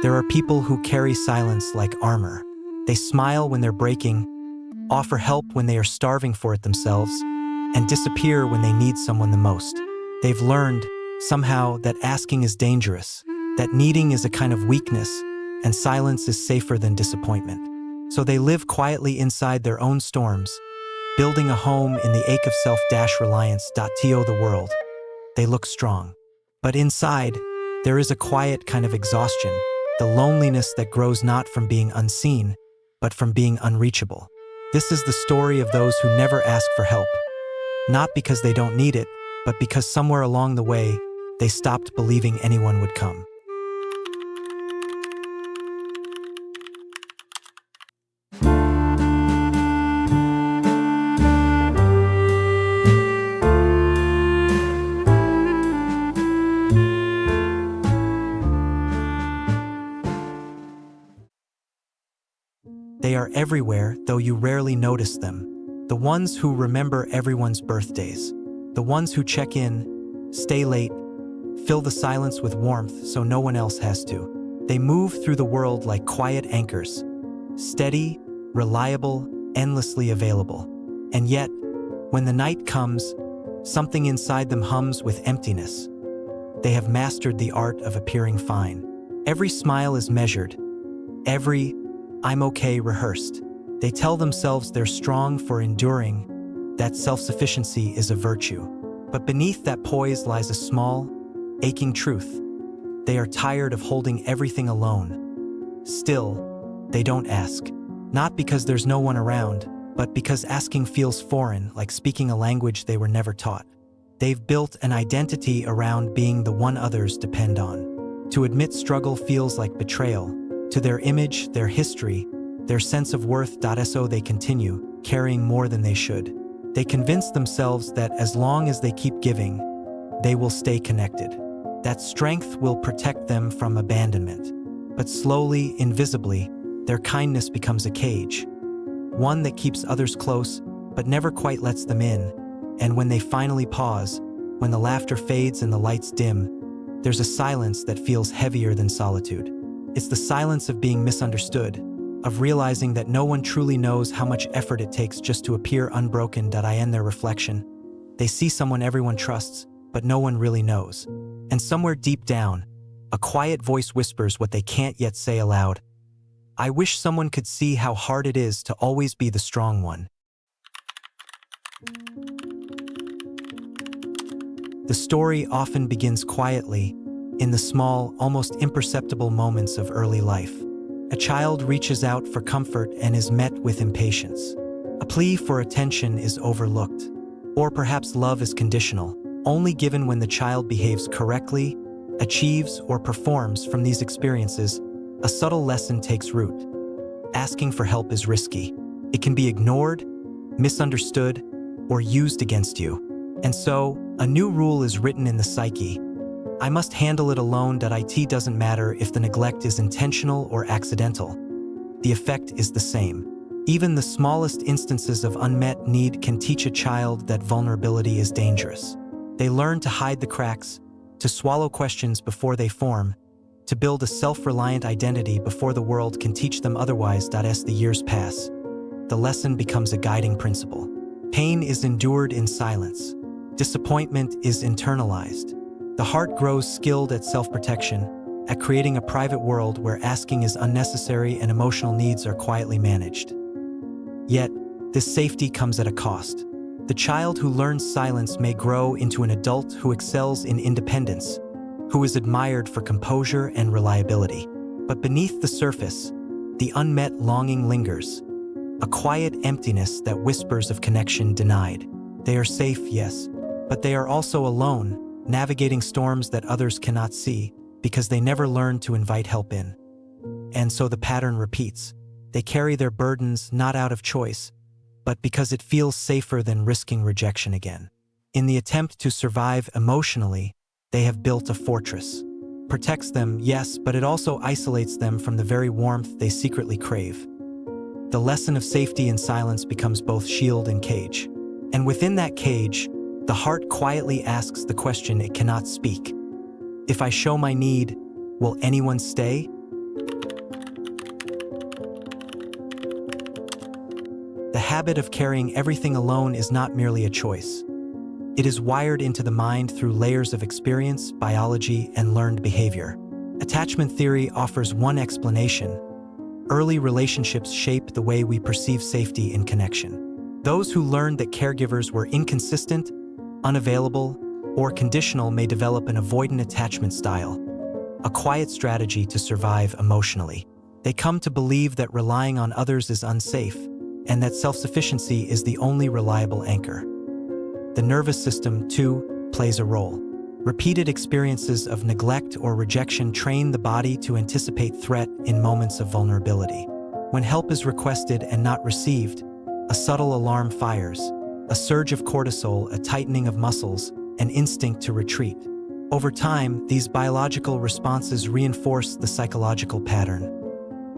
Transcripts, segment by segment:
There are people who carry silence like armor. They smile when they're breaking, offer help when they are starving for it themselves, and disappear when they need someone the most. They've learned, somehow, that asking is dangerous, that needing is a kind of weakness, and silence is safer than disappointment. So they live quietly inside their own storms, building a home in the ache of self-reliance. The world. They look strong. But inside, there is a quiet kind of exhaustion, the loneliness that grows not from being unseen, but from being unreachable. This is the story of those who never ask for help, not because they don't need it, but because somewhere along the way, they stopped believing anyone would come. They are everywhere, though you rarely notice them. The ones who remember everyone's birthdays. The ones who check in, stay late, fill the silence with warmth so no one else has to. They move through the world like quiet anchors, steady, reliable, endlessly available. And yet, when the night comes, something inside them hums with emptiness. They have mastered the art of appearing fine. Every smile is measured. Every "I'm okay" rehearsed. They tell themselves they're strong for enduring, that self-sufficiency is a virtue. But beneath that poise lies a small, aching truth. They are tired of holding everything alone. Still, they don't ask. Not because there's no one around, but because asking feels foreign, like speaking a language they were never taught. They've built an identity around being the one others depend on. To admit struggle feels like betrayal. To their image, their history, their sense of worth. So they continue, carrying more than they should. They convince themselves that as long as they keep giving, they will stay connected. That strength will protect them from abandonment. But slowly, invisibly, their kindness becomes a cage. One that keeps others close, but never quite lets them in. And when they finally pause, when the laughter fades and the lights dim, there's a silence that feels heavier than solitude. It's the silence of being misunderstood, of realizing that no one truly knows how much effort it takes just to appear unbroken. In their reflection, they see someone everyone trusts, but no one really knows. And somewhere deep down, a quiet voice whispers what they can't yet say aloud. I wish someone could see how hard it is to always be the strong one. The story often begins quietly, in the small, almost imperceptible moments of early life. A child reaches out for comfort and is met with impatience. A plea for attention is overlooked. Or perhaps love is conditional, only given when the child behaves correctly, achieves, or performs. From these experiences, a subtle lesson takes root. Asking for help is risky. It can be ignored, misunderstood, or used against you. And so, a new rule is written in the psyche. I must handle it alone. It doesn't matter if the neglect is intentional or accidental. The effect is the same. Even the smallest instances of unmet need can teach a child that vulnerability is dangerous. They learn to hide the cracks, to swallow questions before they form, to build a self-reliant identity before the world can teach them otherwise. As the years pass, the lesson becomes a guiding principle. Pain is endured in silence. Disappointment is internalized. The heart grows skilled at self-protection, at creating a private world where asking is unnecessary and emotional needs are quietly managed. Yet, this safety comes at a cost. The child who learns silence may grow into an adult who excels in independence, who is admired for composure and reliability. But beneath the surface, the unmet longing lingers, a quiet emptiness that whispers of connection denied. They are safe, yes, but they are also alone, navigating storms that others cannot see because they never learned to invite help in. And so the pattern repeats. They carry their burdens not out of choice, but because it feels safer than risking rejection again. In the attempt to survive emotionally, they have built a fortress. Protects them, yes, but it also isolates them from the very warmth they secretly crave. The lesson of safety in silence becomes both shield and cage. And within that cage, the heart quietly asks the question it cannot speak. If I show my need, will anyone stay? The habit of carrying everything alone is not merely a choice. It is wired into the mind through layers of experience, biology, and learned behavior. Attachment theory offers one explanation. Early relationships shape the way we perceive safety in connection. Those who learned that caregivers were inconsistent, unavailable, or conditional may develop an avoidant attachment style, a quiet strategy to survive emotionally. They come to believe that relying on others is unsafe, and that self-sufficiency is the only reliable anchor. The nervous system, too, plays a role. Repeated experiences of neglect or rejection train the body to anticipate threat in moments of vulnerability. When help is requested and not received, a subtle alarm fires, a surge of cortisol, a tightening of muscles, an instinct to retreat. Over time, these biological responses reinforce the psychological pattern.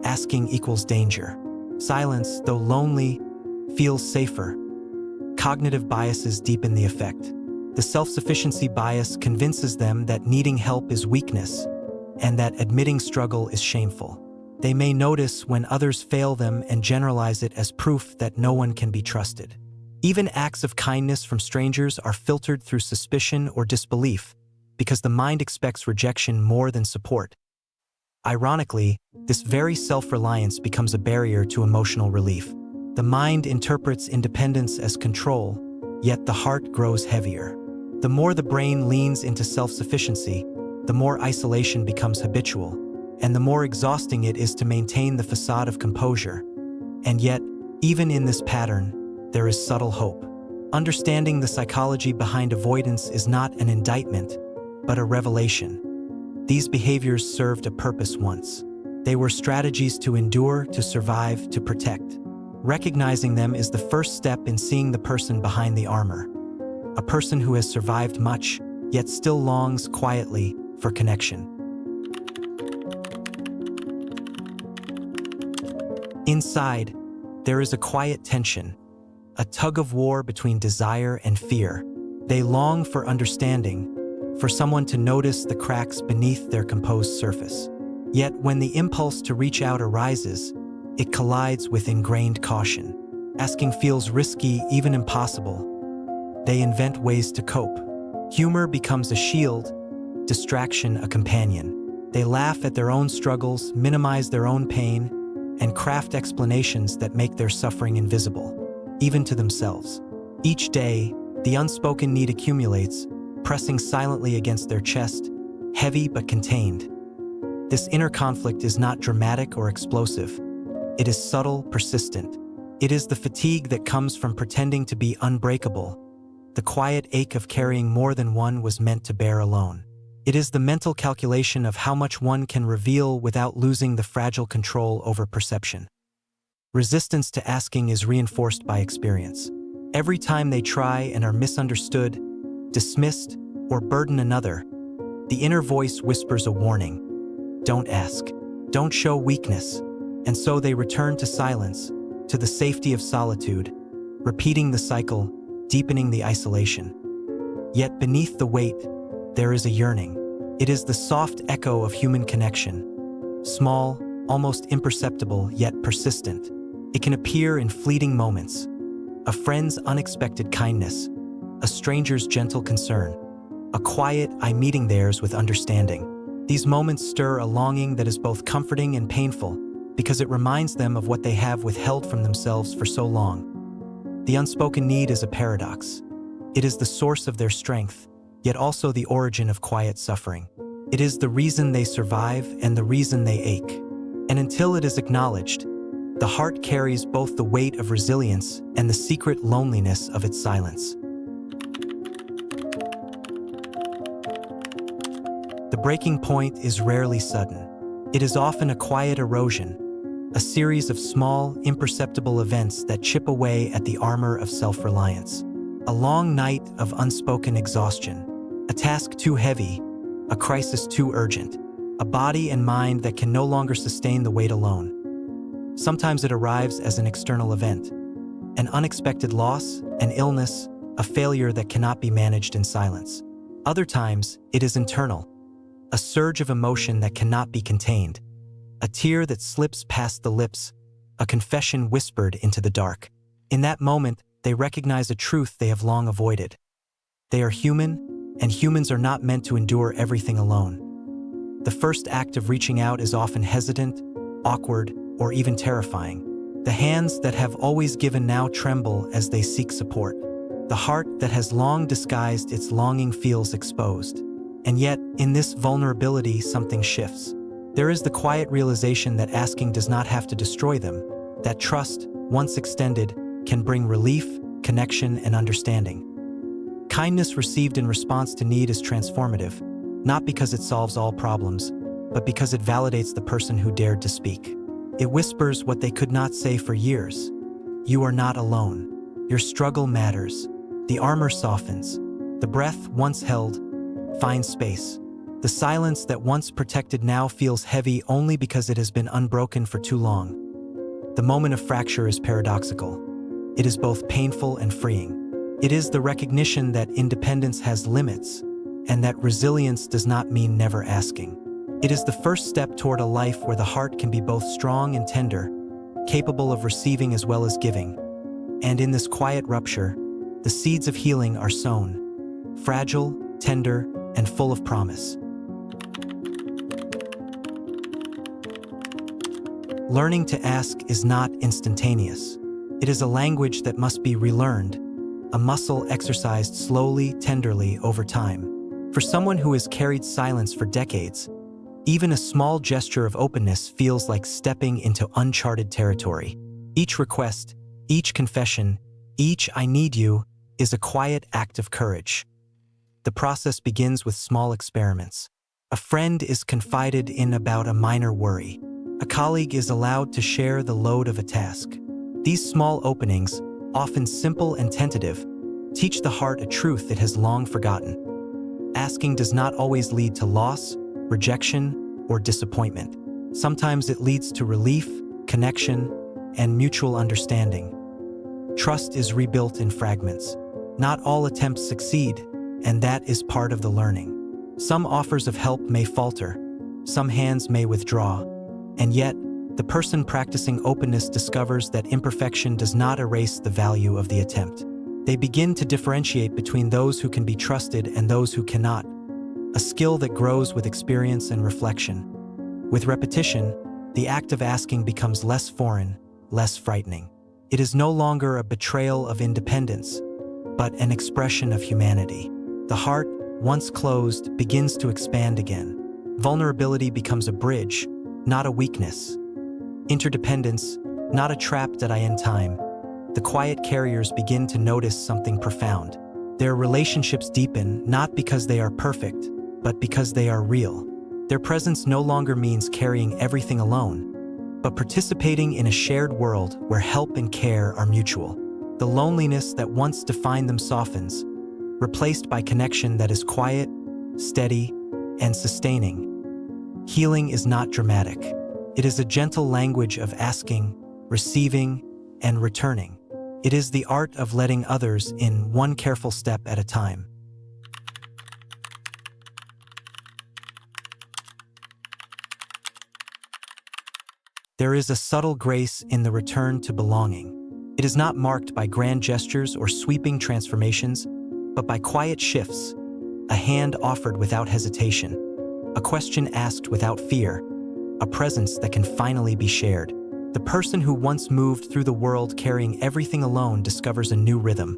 Asking equals danger. Silence, though lonely, feels safer. Cognitive biases deepen the effect. The self-sufficiency bias convinces them that needing help is weakness and that admitting struggle is shameful. They may notice when others fail them and generalize it as proof that no one can be trusted. Even acts of kindness from strangers are filtered through suspicion or disbelief because the mind expects rejection more than support. Ironically, this very self-reliance becomes a barrier to emotional relief. The mind interprets independence as control, yet the heart grows heavier. The more the brain leans into self-sufficiency, the more isolation becomes habitual, and the more exhausting it is to maintain the facade of composure. And yet, even in this pattern, there is subtle hope. Understanding the psychology behind avoidance is not an indictment, but a revelation. These behaviors served a purpose once. They were strategies to endure, to survive, to protect. Recognizing them is the first step in seeing the person behind the armor. A person who has survived much, yet still longs quietly for connection. Inside, there is a quiet tension, a tug-of-war between desire and fear. They long for understanding, for someone to notice the cracks beneath their composed surface. Yet when the impulse to reach out arises, it collides with ingrained caution. Asking feels risky, even impossible. They invent ways to cope. Humor becomes a shield, distraction a companion. They laugh at their own struggles, minimize their own pain, and craft explanations that make their suffering invisible, even to themselves. Each day, the unspoken need accumulates, pressing silently against their chest, heavy but contained. This inner conflict is not dramatic or explosive. It is subtle, persistent. It is the fatigue that comes from pretending to be unbreakable, the quiet ache of carrying more than one was meant to bear alone. It is the mental calculation of how much one can reveal without losing the fragile control over perception. Resistance to asking is reinforced by experience. Every time they try and are misunderstood, dismissed, or burden another, the inner voice whispers a warning. Don't ask. Don't show weakness. And so they return to silence, to the safety of solitude, repeating the cycle, deepening the isolation. Yet beneath the weight, there is a yearning. It is the soft echo of human connection. Small, almost imperceptible, yet persistent. It can appear in fleeting moments. A friend's unexpected kindness, a stranger's gentle concern, a quiet eye meeting theirs with understanding. These moments stir a longing that is both comforting and painful because it reminds them of what they have withheld from themselves for so long. The unspoken need is a paradox. It is the source of their strength, yet also the origin of quiet suffering. It is the reason they survive and the reason they ache. And until it is acknowledged, the heart carries both the weight of resilience and the secret loneliness of its silence. The breaking point is rarely sudden. It is often a quiet erosion, a series of small, imperceptible events that chip away at the armor of self-reliance. A long night of unspoken exhaustion, a task too heavy, a crisis too urgent, a body and mind that can no longer sustain the weight alone. Sometimes it arrives as an external event, an unexpected loss, an illness, a failure that cannot be managed in silence. Other times, it is internal, a surge of emotion that cannot be contained, a tear that slips past the lips, a confession whispered into the dark. In that moment, they recognize a truth they have long avoided. They are human, and humans are not meant to endure everything alone. The first act of reaching out is often hesitant, awkward, or even terrifying. The hands that have always given now tremble as they seek support. The heart that has long disguised its longing feels exposed. And yet, in this vulnerability, something shifts. There is the quiet realization that asking does not have to destroy them, that trust, once extended, can bring relief, connection, and understanding. Kindness received in response to need is transformative, not because it solves all problems, but because it validates the person who dared to speak. It whispers what they could not say for years. You are not alone. Your struggle matters. The armor softens. The breath once held finds space. The silence that once protected now feels heavy only because it has been unbroken for too long. The moment of fracture is paradoxical. It is both painful and freeing. It is the recognition that independence has limits, and that resilience does not mean never asking. It is the first step toward a life where the heart can be both strong and tender, capable of receiving as well as giving. And in this quiet rupture, the seeds of healing are sown, fragile, tender, and full of promise. Learning to ask is not instantaneous. It is a language that must be relearned, a muscle exercised slowly, tenderly over time. For someone who has carried silence for decades, even a small gesture of openness feels like stepping into uncharted territory. Each request, each confession, each "I need you" is a quiet act of courage. The process begins with small experiments. A friend is confided in about a minor worry. A colleague is allowed to share the load of a task. These small openings, often simple and tentative, teach the heart a truth it has long forgotten. Asking does not always lead to loss, rejection, or disappointment. Sometimes it leads to relief, connection, and mutual understanding. Trust is rebuilt in fragments. Not all attempts succeed, and that is part of the learning. Some offers of help may falter, some hands may withdraw, and yet, the person practicing openness discovers that imperfection does not erase the value of the attempt. They begin to differentiate between those who can be trusted and those who cannot, a skill that grows with experience and reflection. With repetition, the act of asking becomes less foreign, less frightening. It is no longer a betrayal of independence, but an expression of humanity. The heart, once closed, begins to expand again. Vulnerability becomes a bridge, not a weakness. Interdependence, not a trap that I end time. The quiet carriers begin to notice something profound. Their relationships deepen not because they are perfect, but because they are real. Their presence no longer means carrying everything alone, but participating in a shared world where help and care are mutual. The loneliness that once defined them softens, replaced by connection that is quiet, steady, and sustaining. Healing is not dramatic. It is a gentle language of asking, receiving, and returning. It is the art of letting others in one careful step at a time. There is a subtle grace in the return to belonging. It is not marked by grand gestures or sweeping transformations, but by quiet shifts, a hand offered without hesitation, a question asked without fear, a presence that can finally be shared. The person who once moved through the world carrying everything alone discovers a new rhythm,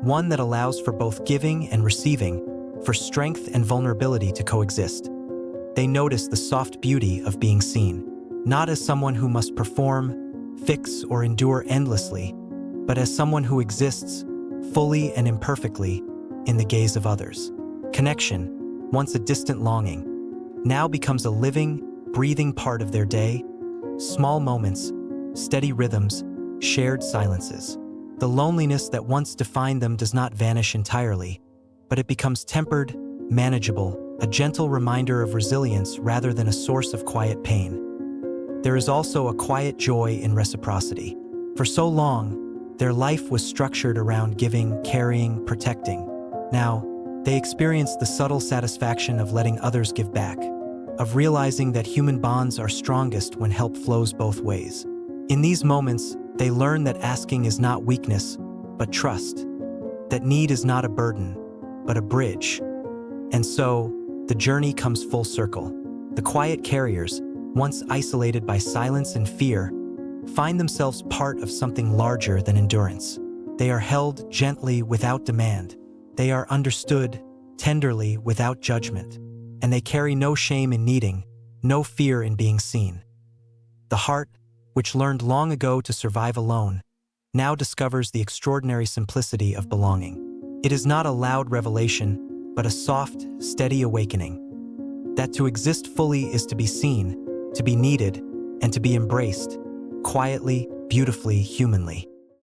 one that allows for both giving and receiving, for strength and vulnerability to coexist. They notice the soft beauty of being seen, not as someone who must perform, fix, or endure endlessly, but as someone who exists, fully and imperfectly, in the gaze of others. Connection, once a distant longing, now becomes a living, breathing part of their day. Small moments, steady rhythms, shared silences. The loneliness that once defined them does not vanish entirely, but it becomes tempered, manageable, a gentle reminder of resilience rather than a source of quiet pain. There is also a quiet joy in reciprocity. For so long, their life was structured around giving, carrying, protecting. Now, they experience the subtle satisfaction of letting others give back. of realizing that human bonds are strongest when help flows both ways. In these moments, they learn that asking is not weakness, but trust, that need is not a burden, but a bridge. And so, the journey comes full circle. The quiet carriers, once isolated by silence and fear, find themselves part of something larger than endurance. They are held gently without demand. They are understood tenderly without judgment. And they carry no shame in needing, no fear in being seen. The heart, which learned long ago to survive alone, now discovers the extraordinary simplicity of belonging. It is not a loud revelation, but a soft, steady awakening. That to exist fully is to be seen, to be needed, and to be embraced, quietly, beautifully, humanly.